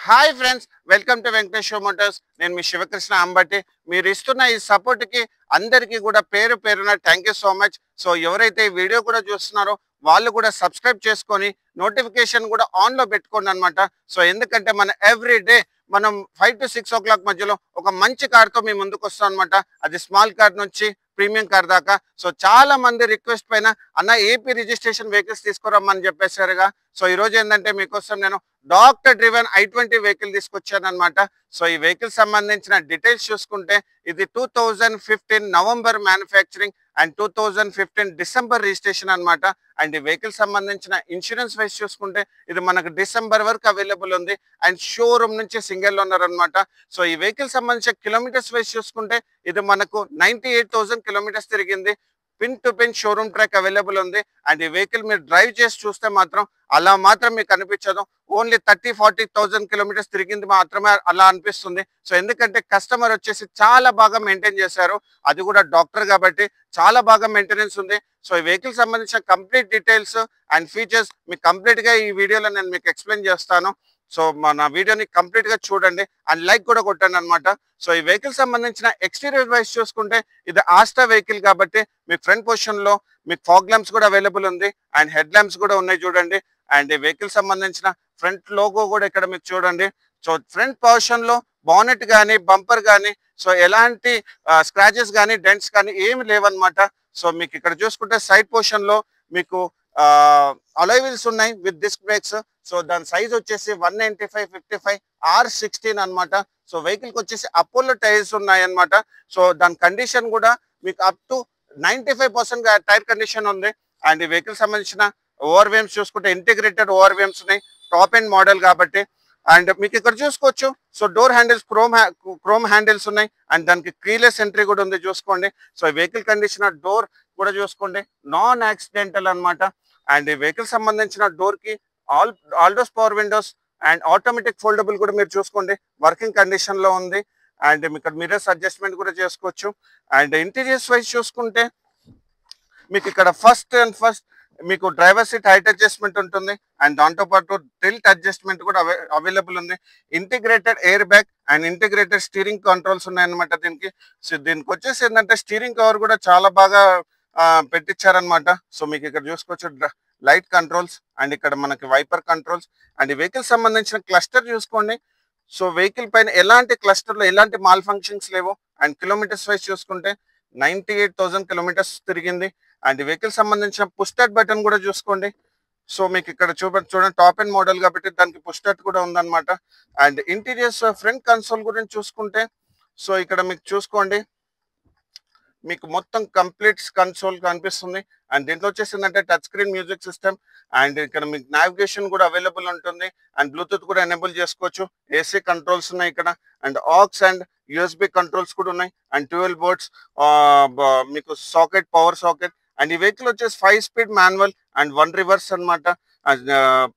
Hi friends, welcome to Venkateswara Motors. నేను మీ శివకృష్ణ అంబటి. మీరు ఇస్తున్న ఈ సపోర్ట్కి అందరికీ కూడా పేరు పేరున thank you so much. So ఎవరైతే ఈ వీడియో కూడా చూస్తున్నారో వాళ్ళు కూడా సబ్స్క్రైబ్ చేసుకొని నోటిఫికేషన్ కూడా ఆన్లో పెట్టుకోండి అనమాట. సో ఎందుకంటే ఎవ్రీ డే మనం 5 to 6 o'clock మధ్యలో ఒక మంచి కార్తో మీ ముందుకు వస్తాం అనమాట. అది స్మాల్ కార్ నుంచి ప్రీమియం కార్ దాకా. సో చాలా మంది రిక్వెస్ట్ పైన అన్న ఏపీ రిజిస్ట్రేషన్ వెహికల్స్ తీసుకురమ్మని చెప్పేశారుగా. సో ఈ రోజు ఏంటంటే మీకోసం నేను డాక్టర్ డ్రివెన్ i20 వెహికల్ తీసుకొచ్చాను అనమాట. సో ఈ వెహికల్ సంబంధించిన డీటెయిల్స్ చూసుకుంటే ఇది 2015 November manufacturing and 2015 December registration అనమాట. అండ్ ఈ వెహికల్ సంబంధించిన ఇన్సూరెన్స్ వైజ్ చూసుకుంటే ఇది మనకు డిసెంబర్ వరకు అవైలబుల్ ఉంది. అండ్ షోరూమ్ నుంచి సింగిల్ ఓనర్ అనమాట. సో ఈ వెహికల్ సంబంధించిన కిలోమీటర్స్ వైజ్ చూసుకుంటే ఇది మనకు 98,000 కిలోమీటర్స్ తిరిగింది. Pin to pin showroom track available ఉంది. అండ్ ఈ వెహికల్ మీరు డ్రైవ్ చేసి చూస్తే మాత్రం అలా మాత్రం మీకు అనిపించదు. ఓన్లీ 30-40,000 కిలోమీటర్స్ తిరిగింది మాత్రమే అలా అనిపిస్తుంది. సో ఎందుకంటే కస్టమర్ వచ్చేసి చాలా బాగా మెయింటైన్ చేశారు. అది కూడా డాక్టర్ కాబట్టి చాలా బాగా మెయింటెనెన్స్ ఉంది. సో ఈ వెహికల్ సంబంధించిన కంప్లీట్ డీటెయిల్స్ అండ్ ఫీచర్స్ మీకు కంప్లీట్గా ఈ వీడియోలో నేను మీకు ఎక్స్ప్లెయిన్ చేస్తాను. సో మన వీడియోని కంప్లీట్ గా చూడండి అండ్ లైక్ కూడా కొట్టండి అనమాట. సో ఈ వెహికల్ సంబంధించిన ఎక్స్టీరియర్ వైజ్ చూసుకుంటే ఇది ఆస్టా వెహికల్ కాబట్టి మీకు ఫ్రంట్ పొజిషన్ లో మీకు ఫాగ్ ల్యాంప్స్ కూడా అవైలబుల్ ఉంది అండ్ హెడ్ ల్యాంప్స్ కూడా ఉన్నాయి చూడండి. అండ్ ఈ వెహికల్ సంబంధించిన ఫ్రంట్ లోగో కూడా ఇక్కడ మీకు చూడండి. సో ఫ్రంట్ పొజిషన్ లో బానెట్ కానీ బంపర్ కానీ సో ఎలాంటి స్క్రాచెస్ కానీ డెంట్స్ కానీ ఏమి లేవన్నమాట. సో మీకు ఇక్కడ చూసుకుంటే సైడ్ పొజిషన్ లో మీకు అలాయ్ వీల్స్ ఉన్నాయి విత్ డిస్క్ బ్రేక్స్. సో దాని సైజ్ వచ్చేసి 195/55 R16 అనమాట. సో వెహికల్ కి వచ్చేసి అపోలో టైర్స్ ఉన్నాయి అనమాట. సో దాని కండిషన్ కూడా మీకు అప్ టు 95% టైర్ కండిషన్ ఉంది. అండ్ ఈ వెహికల్ సంబంధించిన ఓవర్ వేమ్స్ చూసుకుంటే ఇంటిగ్రేటెడ్ ఓవర్ వేమ్స్ ఉన్నాయి, టాప్ ఎండ్ మోడల్ కాబట్టి. అండ్ మీకు ఇక్కడ చూసుకోవచ్చు. So door handles chrome handles ఉన్నాయి అండ్ దానికి కీలెస్ ఎంట్రీ కూడా ఉంది చూసుకోండి. సో ఈ వెహికల్ కండిషన్ డోర్ కూడా చూసుకోండి, నాన్ యాక్సిడెంటల్ అనమాట. అండ్ ఈ వెహికల్ సంబంధించిన డోర్ కి aldose power Windows and automatic foldable కూడా మీరు చూసుకోండి, వర్కింగ్ కండిషన్ లో ఉంది. అండ్ ఇక్కడ మిర్రర్స్ అడ్జస్ట్మెంట్ కూడా చేసుకోవచ్చు. అండ్ ఇంటీరియర్స్ వైజ్ చూసుకుంటే మీకు ఇక్కడ ఫస్ట్ మీకు డ్రైవర్ సీట్ హైట్ అడ్జస్ట్మెంట్ ఉంటుంది అండ్ దాంతో పాటు టిల్ట్ అడ్జస్ట్మెంట్ కూడా అవైలబుల్ ఉంది. Integrated air bag and integrated steering controls ఉన్నాయన్నమాట దీనికి. సో దీనికి వచ్చేసి ఏంటంటే స్టీరింగ్ కవర్ కూడా చాలా బాగా పెట్టించారనమాట. సో మీకు ఇక్కడ చూసుకోవచ్చు లైట్ కంట్రోల్స్ అండ్ ఇక్కడ మనకి వైపర్ కంట్రోల్స్. అండ్ ఈ వెహికల్ సంబంధించిన క్లస్టర్ చూసుకోండి. సో వెహికల్ పైన ఎలాంటి క్లస్టర్లో ఎలాంటి మాల్ ఫంక్షన్స్ లేవు. అండ్ కిలోమీటర్స్ వైజ్ చూసుకుంటే 98,000 కిలోమీటర్స్ తిరిగింది. అండ్ ఈ వెహికల్ సంబంధించిన పుష్ స్టార్ట్ బటన్ కూడా చూసుకోండి. సో మీకు ఇక్కడ చూడండి టాప్ ఎండ్ మోడల్ కాబట్టి దానికి పుష్ స్టార్ట్ కూడా ఉందన్నమాట. అండ్ ఇంటీరియర్స్ ఫ్రంట్ కన్సోల్ గురించి చూసుకుంటే సో ఇక్కడ మీకు చూసుకోండి, మీకు మొత్తం కంప్లీట్ కన్సోల్ కనిపిస్తుంది. అండ్ దీంట్లో వచ్చేసిందంటే touch screen music system and ఇక్కడ మీకు నావిగేషన్ కూడా అవైలబుల్ ఉంటుంది అండ్ బ్లూటూత్ కూడా ఎనేబుల్ చేసుకోవచ్చు. ఏసీ కంట్రోల్స్ ఉన్నాయి ఇక్కడ and aux and USB controls కూడా ఉన్నాయి అండ్ 12 volts మీకు సాకెట్, పవర్ సాకెట్. అండ్ ఈ వెహికల్ వచ్చేసి 5 speed మాన్యువల్ అండ్ 1 reverse అనమాట.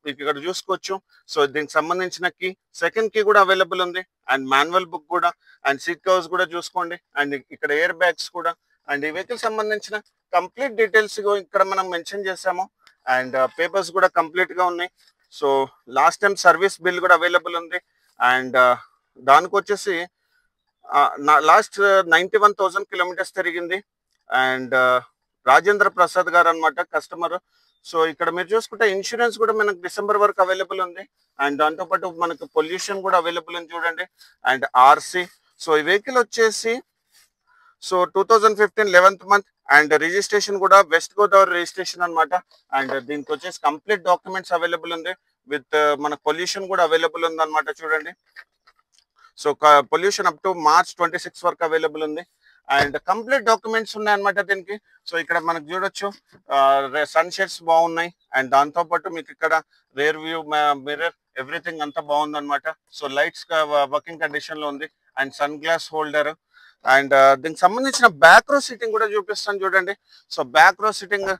మీకు ఇక్కడ చూసుకోవచ్చు. సో దీనికి సంబంధించిన కీ, సెకండ్ కీ కూడా అవైలబుల్ ఉంది అండ్ మాన్యువల్ బుక్ కూడా అండ్ సీట్ కవర్స్ కూడా చూసుకోండి. అండ్ ఇక్కడ ఎయిర్ బ్యాగ్స్ కూడా. అండ్ ఈ వెహికల్ సంబంధించిన కంప్లీట్ డీటెయిల్స్ ఇక్కడ మనం మెన్షన్ చేసాము అండ్ పేపర్స్ కూడా కంప్లీట్ గా ఉన్నాయి. So last time service bill కూడా అవైలబుల్ ఉంది. అండ్ దానికి వచ్చేసి లాస్ట్ 91,000 కిలోమీటర్స్ తిరిగింది. అండ్ రాజేంద్ర ప్రసాద్ గారు అనమాట కస్టమర్. సో ఇక్కడ మీరు చూసుకుంటే ఇన్సూరెన్స్ కూడా మనకు డిసెంబర్ వరకు అవైలబుల్ ఉంది అండ్ దాంతోపాటు మనకు పొల్యూషన్ కూడా అవైలబుల్ ఉంది చూడండి అండ్ ఆర్సీ. సో ఈ వెహికల్ వచ్చేసి so 2015 11th month and registration కూడా వెస్ట్ గోదావరి రిజిస్ట్రేషన్ అనమాట. అండ్ దీనికి వచ్చేసి కంప్లీట్ డాక్యుమెంట్స్ అవైలబుల్ ఉంది విత్ మన పొల్యూషన్ కూడా అవైలబుల్ ఉంది అనమాట చూడండి. So pollution up to March 26 వరకు అవైలబుల్ ఉంది అండ్ కంప్లీట్ డాక్యుమెంట్స్ ఉన్నాయి అనమాట దీనికి. సో ఇక్కడ మనకు చూడొచ్చు సన్ షేడ్స్ బాగున్నాయి అండ్ దాంతో పాటు మీకు ఇక్కడ రేర్ వ్యూ మిర్రర్ ఎవ్రీథింగ్ అంతా బాగుంది అనమాట. సో లైట్స్ వర్కింగ్ కండిషన్ లో ఉంది and sunglass holder. And దీనికి సంబంధించిన బ్యాక్ రో సీటింగ్ కూడా చూపిస్తాను చూడండి. So back row seating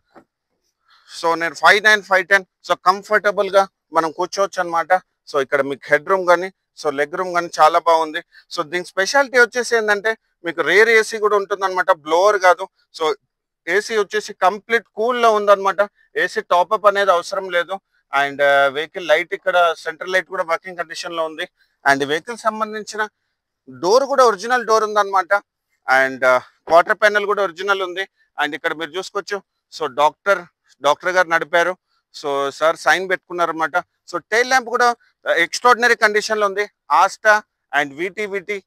so నేను 5'9", 5'10", సో కంఫర్టబుల్ గా మనం కూర్చోవచ్చు అనమాట. సో ఇక్కడ మీకు హెడ్ రూమ్ కానీ సో లెగ్ రూమ్ కానీ చాలా బాగుంది. సో దీని స్పెషాలిటీ వచ్చేసి ఏంటంటే మీకు రేర్ ఏసీ కూడా ఉంటుంది అనమాట, బ్లోవర్ కాదు. సో ఏసీ వచ్చేసి కంప్లీట్ కూల్ లో ఉందన్నమాట. ఏసీ టాప్అప్ అనేది అవసరం లేదు. అండ్ వెహికల్ లైట్ ఇక్కడ సెంట్రల్ లైట్ కూడా వర్కింగ్ కండిషన్ లో ఉంది. అండ్ వెహికల్ సంబంధించిన డోర్ కూడా ఒరిజినల్ డోర్ ఉందన్నమాట. అండ్ క్వార్టర్ ప్యానెల్ కూడా ఒరిజినల్ ఉంది. అండ్ ఇక్కడ మీరు చూసుకోవచ్చు. సో డాక్టర్ గారు నడిపారు. సో సార్ సైన్ పెట్టుకున్నారు అనమాట. సో టైల్ ల్యాంప్ కూడా ఎక్స్ట్రాడినరీ కండిషన్ లో ఉంది. ఆస్టా అండ్ విటి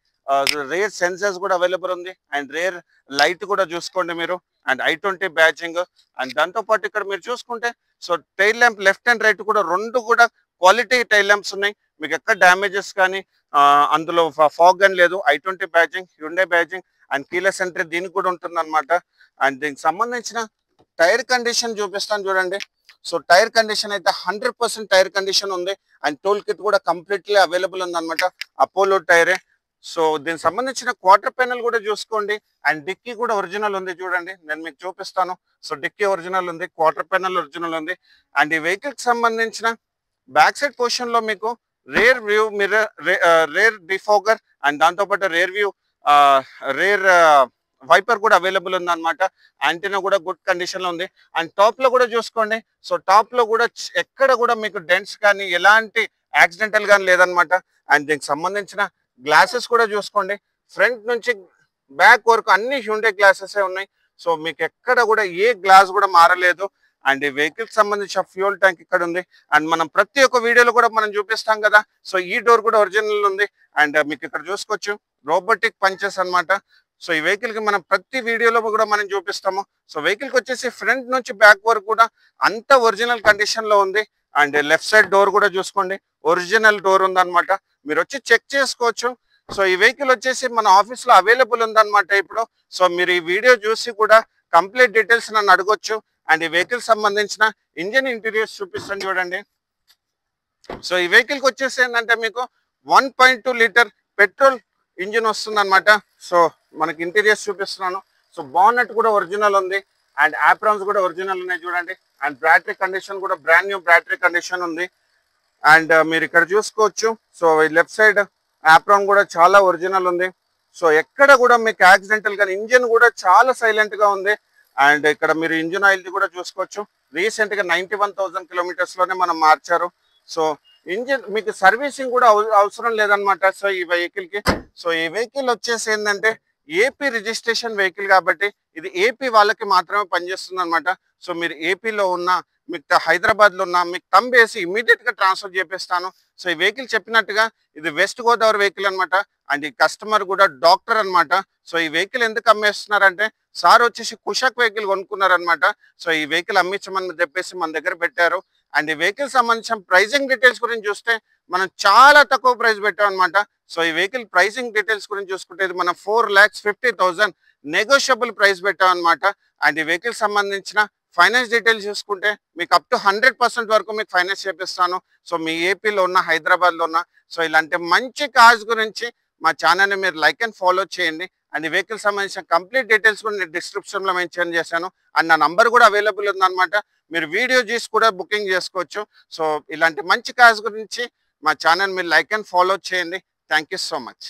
రేర్ సెన్సర్స్ కూడా అవైలబుల్ ఉంది. అండ్ రేర్ లైట్ కూడా చూసుకోండి మీరు. And I20 బ్యాచింగ్. అండ్ దాంతో పాటు ఇక్కడ మీరు చూసుకుంటే so tail lamp left and right కూడా రెండు కూడా క్వాలిటీ టైల్ ల్యాంప్స్ ఉన్నాయి. మీకు ఎక్కడ డ్యామేజెస్ కానీ అందులో ఫాగ్ అని లేదు. I20 బ్యాచింగ్, Hyundai బ్యాచింగ్ and keyless entry దీనికి కూడా ఉంటుంది అనమాట. అండ్ దీనికి సంబంధించిన టైర్ కండిషన్ చూపిస్తాను చూడండి. సో టైర్ కండిషన్ అయితే 100% టైర్ కండిషన్ ఉంది. అండ్ టూల్ కిట్ కూడా కంప్లీట్లీ అవైలబుల్ ఉంది అనమాట. అపోలో టైరే. సో దీనికి సంబంధించిన క్వార్టర్ ప్యానెల్ కూడా చూసుకోండి. అండ్ డిక్కీ కూడా ఒరిజినల్ ఉంది చూడండి. నేను మీకు చూపిస్తాను. సో డిక్కీ ఒరిజినల్ ఉంది, క్వార్టర్ ప్యానెల్ ఒరిజినల్ ఉంది. అండ్ ఈ వెహికల్ కి సంబంధించిన బ్యాక్ సైడ్ పోర్షన్ లో మీకు rear view mirror, rare defogger and దాంతోపాటు రేర్ వైపర్ కూడా అవైలబుల్ ఉంది అనమాట. యాంటీనా కూడా గుడ్ కండిషన్ లో ఉంది. అండ్ టాప్ లో కూడా చూసుకోండి. సో టాప్ లో కూడా ఎక్కడ కూడా మీకు డెంట్స్ కానీ ఎలాంటి యాక్సిడెంటల్ కానీ లేదనమాట. అండ్ దీనికి సంబంధించిన గ్లాసెస్ కూడా చూసుకోండి. ఫ్రంట్ నుంచి బ్యాక్ వరకు అన్ని హ్యుండై గ్లాసెస్ ఉన్నాయి. సో మీకు ఎక్కడ కూడా ఏ గ్లాస్ కూడా మారలేదు. అండ్ ఈ వెహికల్ సంబంధించిన ఫ్యూల్ ట్యాంక్ ఇక్కడ ఉంది. అండ్ మనం ప్రతి ఒక్క వీడియోలో కూడా మనం చూపిస్తాం కదా. సో ఈ డోర్ కూడా ఒరిజినల్ ఉంది. అండ్ మీకు ఇక్కడ చూసుకోవచ్చు రోబోటిక్ పంచెస్ అన్నమాట. సో ఈ వెహికల్ కి మనం ప్రతి వీడియోలో కూడా మనం చూపిస్తాము. సో వెహికల్ కి వచ్చేసి ఫ్రంట్ నుంచి బ్యాక్ వరకు కూడా అంత ఒరిజినల్ కండిషన్ లో ఉంది. అండ్ లెఫ్ట్ సైడ్ డోర్ కూడా చూసుకోండి, ఒరిజినల్ డోర్ ఉందన్నమాట. మీరు వచ్చి చెక్ చేసుకోవచ్చు. సో ఈ వెహికల్ వచ్చేసి మన ఆఫీస్ లో అవైలబుల్ ఉందన్నమాట ఇప్పుడు. సో మీరు ఈ వీడియో చూసి కూడా కంప్లీట్ డీటెయిల్స్ నన్ను అడగొచ్చు. అండ్ ఈ వెహికల్ సంబంధించిన ఇంజన్ ఇంటీరియర్స్ చూపిస్తాను చూడండి. సో ఈ వెహికల్ కి వచ్చేసి ఏంటంటే మీకు 1.2 లీటర్ పెట్రోల్ ఇంజిన్ వస్తుంది అనమాట. సో మనకి ఇంటీరియర్స్ చూపిస్తున్నాను. సో బానెట్ కూడా ఒరిజినల్ ఉంది. అండ్ ఆప్రాన్స్ కూడా ఒరిజినల్ ఉన్నాయి చూడండి. అండ్ బ్యాటరీ కండిషన్ కూడా బ్రాండ్ న్యూ బ్యాటరీ కండిషన్ ఉంది. అండ్ మీరు ఇక్కడ చూసుకోవచ్చు. సో లెఫ్ట్ సైడ్ ఆప్రాన్ కూడా చాలా ఒరిజినల్ ఉంది. సో ఎక్కడ కూడా మీకు యాక్సిడెంటల్ కానీ ఇంజిన్ కూడా చాలా సైలెంట్ గా ఉంది. అండ్ ఇక్కడ మీరు ఇంజిన్ ఆయిల్ కూడా చూసుకోవచ్చు. రీసెంట్ గా 91,000 కిలోమీటర్స్ లోనే మనం మార్చారు. సో ఇంజిన్ మీకు సర్వీసింగ్ కూడా అవసరం లేదనమాట. సో ఈ వెహికల్ కి సో ఈ వెహికల్ వచ్చేసి ఏంటంటే ఏపీ రిజిస్ట్రేషన్ వెహికల్ కాబట్టి ఇది ఏపీ వాళ్ళకి మాత్రమే పనిచేస్తుంది అనమాట. సో మీరు ఏపీలో ఉన్న, మీకు హైదరాబాద్ లో ఉన్న, మీకు థంబ్ వేసి ఇమీడియట్ గా ట్రాన్స్ఫర్ చేపిస్తాను. సో ఈ వెహికల్ చెప్పినట్టుగా ఇది వెస్ట్ గోదావరి వెహికల్ అనమాట. అండ్ ఈ కస్టమర్ కూడా డాక్టర్ అనమాట. సో ఈ వెహికల్ ఎందుకు అమ్మేస్తున్నారంటే సార్ వచ్చేసి కుషక్ వెహికల్ కొనుక్కున్నారనమాట. సో ఈ వెహికల్ అమ్మించమని చెప్పేసి మన దగ్గర పెట్టారు. అండ్ ఈ వెహికల్ సంబంధించిన ప్రైజింగ్ డీటెయిల్స్ గురించి చూస్తే మనం చాలా తక్కువ ప్రైస్ పెట్టాం అనమాట. సో ఈ వెహికల్ ప్రైజింగ్ డీటెయిల్స్ గురించి చూసుకుంటే ఇది మనం 4,50,000 నెగోషియబుల్ ప్రైస్ పెట్టాం అనమాట. అండ్ ఈ వెహికల్ సంబంధించిన ఫైనాన్స్ డీటెయిల్స్ చూసుకుంటే మీకు అప్ టు 100% వరకు మీకు ఫైనాన్స్ చేపిస్తాను. సో మీ ఏపీలో ఉన్న, హైదరాబాద్ లో ఉన్న, సో ఇలాంటి మంచి కార్స్ గురించి మా ఛానల్ని మీరు లైక్ అండ్ ఫాలో చేయండి. అండ్ ఈ వెహికల్ సంబంధించిన కంప్లీట్ డీటెయిల్స్ కూడా నేను డిస్క్రిప్షన్ లో మెన్షన్ చేశాను. అండ్ నా నంబర్ కూడా అవైలబుల్ ఉందన్నమాట. మీరు వీడియో చేసి కూడా బుకింగ్ చేసుకోవచ్చు. సో ఇలాంటి మంచి కార్స్ గురించి మా ఛానల్ మీరు లైక్ అండ్ ఫాలో చేయండి. Thank you so much.